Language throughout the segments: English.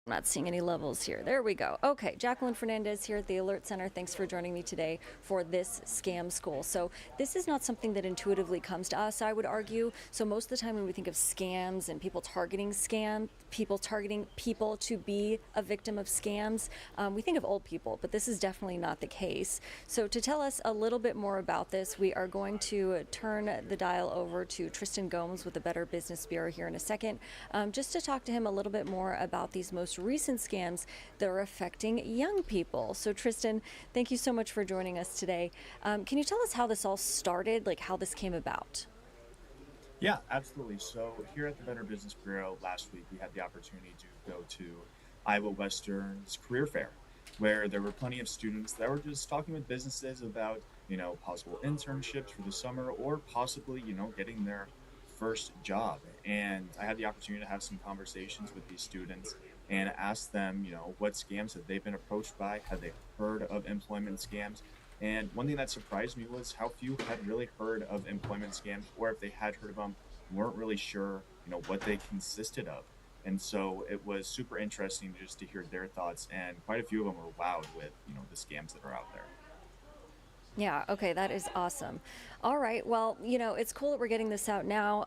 I'm not seeing any levels here. There we go. Okay, Jacqueline Fernandez here at the Alert Center. Thanks for joining me today for this scam school. So this is not something that intuitively comes to us, I would argue. So most of the time when we think of scams and people targeting people to be a victim of scams, we think of old people, but this is definitely not the case. So to tell us a little bit more about this, we are going to turn the dial over to Tristan Gomes with the Better Business Bureau here in a second, just to talk to him a little bit more about these most recent scams that are affecting young people. So Tristan, thank you so much for joining us today. Can you tell us how this all started, like how this came about? Yeah, absolutely. So here at the Better Business Bureau last week, we had the opportunity to go to Iowa Western's career fair, where there were plenty of students that were just talking with businesses about, possible internships for the summer or possibly, getting their first job. And I had the opportunity to have some conversations with these students and ask them, what scams have they been approached by? Have they heard of employment scams? And one thing that surprised me was how few had really heard of employment scams, or if they had heard of them, weren't really sure, what they consisted of. And so it was super interesting just to hear their thoughts, and quite a few of them were wowed with, the scams that are out there. Yeah, okay, that is awesome. All right, well, it's cool that we're getting this out now.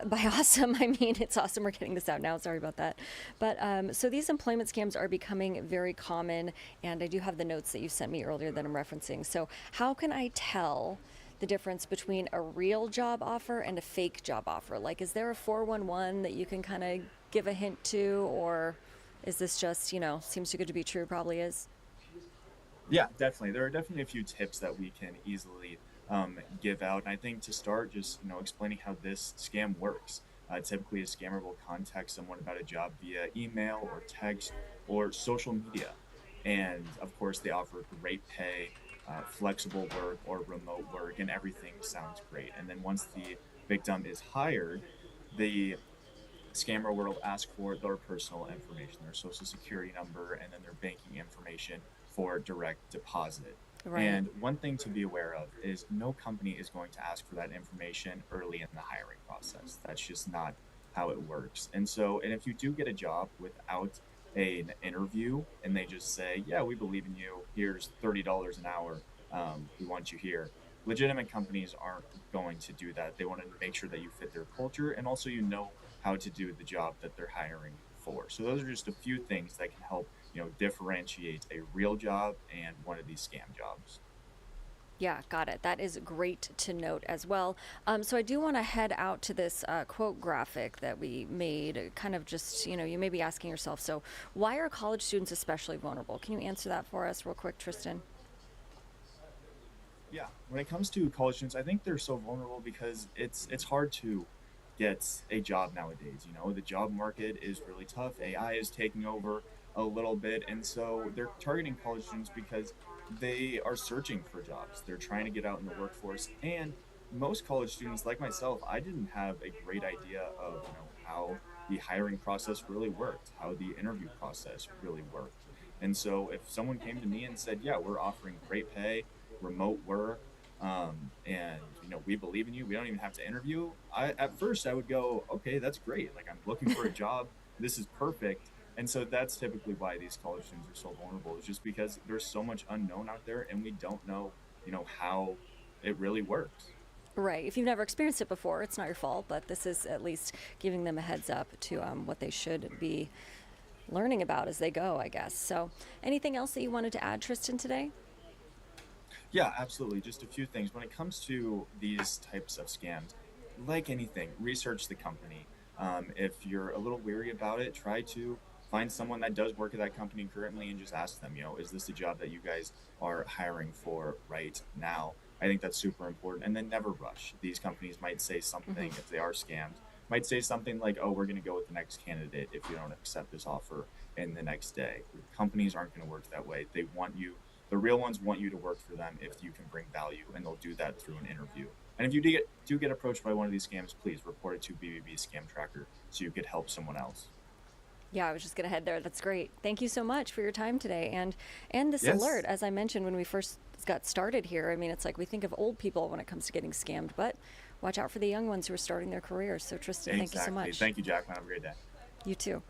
By awesome, I mean it's awesome we're getting this out now. Sorry about that. But so these employment scams are becoming very common, and I do have the notes that you sent me earlier that I'm referencing. So, how can I tell the difference between a real job offer and a fake job offer? Like, is there a 411 that you can kind of give a hint to, or is this just, seems too good to be true? Probably is. Yeah, definitely. There are definitely a few tips that we can easily give out. And I think to start, just explaining how this scam works. Typically, a scammer will contact someone about a job via email or text or social media, and of course, they offer great pay, flexible work, or remote work, and everything sounds great. And then once the victim is hired, the scammer will ask for their personal information, their social security number, and then their banking information for direct deposit. Right. And one thing to be aware of is no company is going to ask for that information early in the hiring process. That's just not how it works. And if you do get a job without an interview and they just say, yeah, we believe in you, here's $30 an hour, we want you here. Legitimate companies aren't going to do that. They want to make sure that you fit their culture and also how to do the job that they're hiring for. So those are just a few things that can help, differentiate a real job and one of these scam jobs. Yeah, got it. That is great to note as well. So I do want to head out to this quote graphic that we made. Kind of just, you may be asking yourself, so why are college students especially vulnerable? Can you answer that for us real quick, Tristan? Yeah, when it comes to college students, I think they're so vulnerable because it's hard to get a job nowadays. The job market is really tough. AI is taking over a little bit, and so they're targeting college students because they are searching for jobs. They're trying to get out in the workforce, and most college students, like myself, I didn't have a great idea of how the hiring process really worked, how the interview process really worked. And so if someone came to me and said, "Yeah, we're offering great pay, remote work, and we believe in you, we don't even have to interview," at first I would go, okay, that's great, like I'm looking for a job, this is perfect. And so that's typically why these college students are so vulnerable, is just because there's so much unknown out there and we don't know, how it really works. Right. If you've never experienced it before, it's not your fault, but this is at least giving them a heads up to what they should be learning about as they go, I guess. So, anything else that you wanted to add, Tristan, today? Yeah, absolutely. Just a few things. When it comes to these types of scams, like anything, research the company. If you're a little weary about it, try to find someone that does work at that company currently and just ask them, is this a job that you guys are hiring for right now? I think that's super important. And then never rush. These companies might say something, if they are scams, might say something like, oh, we're going to go with the next candidate if you don't accept this offer in the next day. Companies aren't going to work that way. They want you, the real ones want you to work for them if you can bring value, and they'll do that through an interview. And if you do get approached by one of these scams, please report it to BBB Scam Tracker so you could help someone else. Yeah, I was just gonna head there. That's great. Thank you so much for your time today, and this alert. Yes, As I mentioned when we first got started here, I mean, it's like we think of old people when it comes to getting scammed, but watch out for the young ones who are starting their careers. So Tristan, thank you so exactly. much. Thank you, Jacqueline. Have a great day. You too.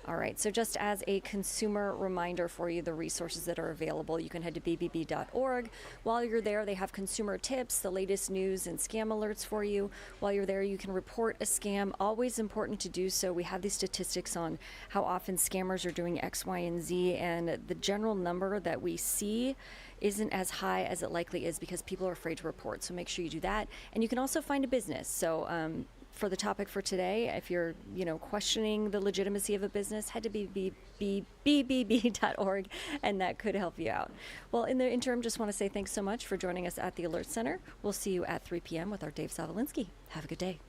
All right, so just as a consumer reminder for you, the resources that are available, you can head to bbb.org. While you're there, they have consumer tips, the latest news and scam alerts for you. While you're there, you can report a scam. Always important to do so. We have these statistics on how often scammers are doing X, Y, and Z, and the general number that we see isn't as high as it likely is because people are afraid to report. So make sure you do that. And you can also find a business. So for the topic for today, if you're questioning the legitimacy of a business, head to bbb.org, and that could help you out. Well, in the interim, just want to say thanks so much for joining us at the Alert Center. We'll see you at 3 p.m. with our Dave Savalinsky. Have a good day.